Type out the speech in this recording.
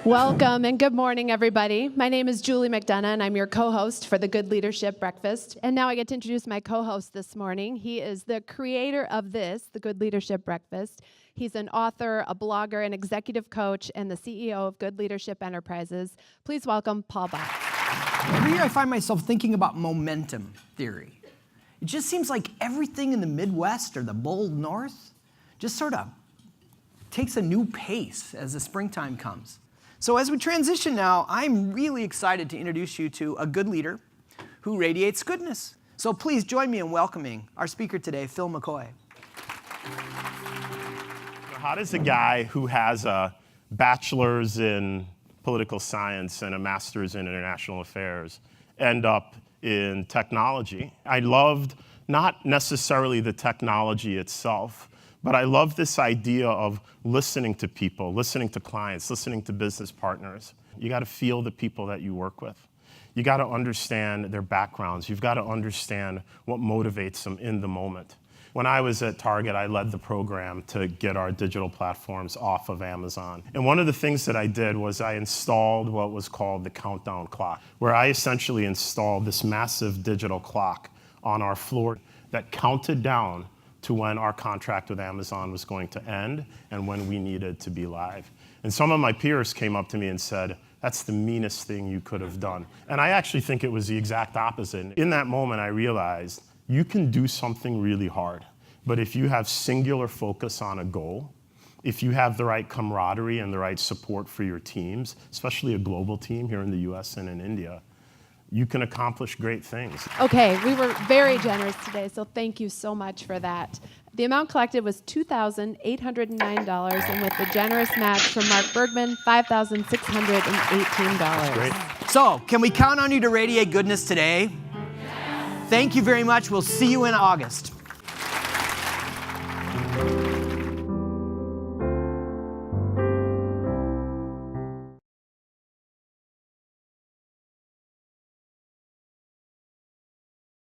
Welcome and good morning, everybody. My name is Julie McDonough, and I'm your co-host for the Good Leadership Breakfast. And now I get to introduce my co-host this morning. He is the creator of this, the Good Leadership Breakfast. He's an author, a blogger, an executive coach, and the CEO of Good Leadership Enterprises. Please welcome Paul Bach. Every year I find myself thinking about momentum theory. It just seems like everything in the Midwest or the bold North just sort of takes a new pace as the springtime comes. So as we transition now, I'm really excited to introduce you to a good leader who radiates goodness. So please join me in welcoming our speaker today, Phil McKoy. How does a guy who has a bachelor's in political science and a master's in international affairs end up in technology? I loved not necessarily the technology itself, but I love this idea of listening to people, listening to clients, listening to business partners. You got to feel the people that you work with. You got to understand their backgrounds. You've got to understand what motivates them in the moment. When I was at Target, I led the program to get our digital platforms off of Amazon. And one of the things that I did was I installed what was called the countdown clock, where I essentially installed this massive digital clock on our floor that counted down to when our contract with Amazon was going to end and when we needed to be live. And some of my peers came up to me and said, "That's the meanest thing you could have done." And I actually think it was the exact opposite. In that moment, I realized you can do something really hard, but if you have singular focus on a goal, if you have the right camaraderie and the right support for your teams, especially a global team here in the US and in India, you can accomplish great things. Okay, we were very generous today, so thank you so much for that. The amount collected was $2,809, and with the generous match from Mark Bergman, $5,618. Great. So, can we count on you to radiate goodness today? Yes. Thank you very much. We'll see you in August.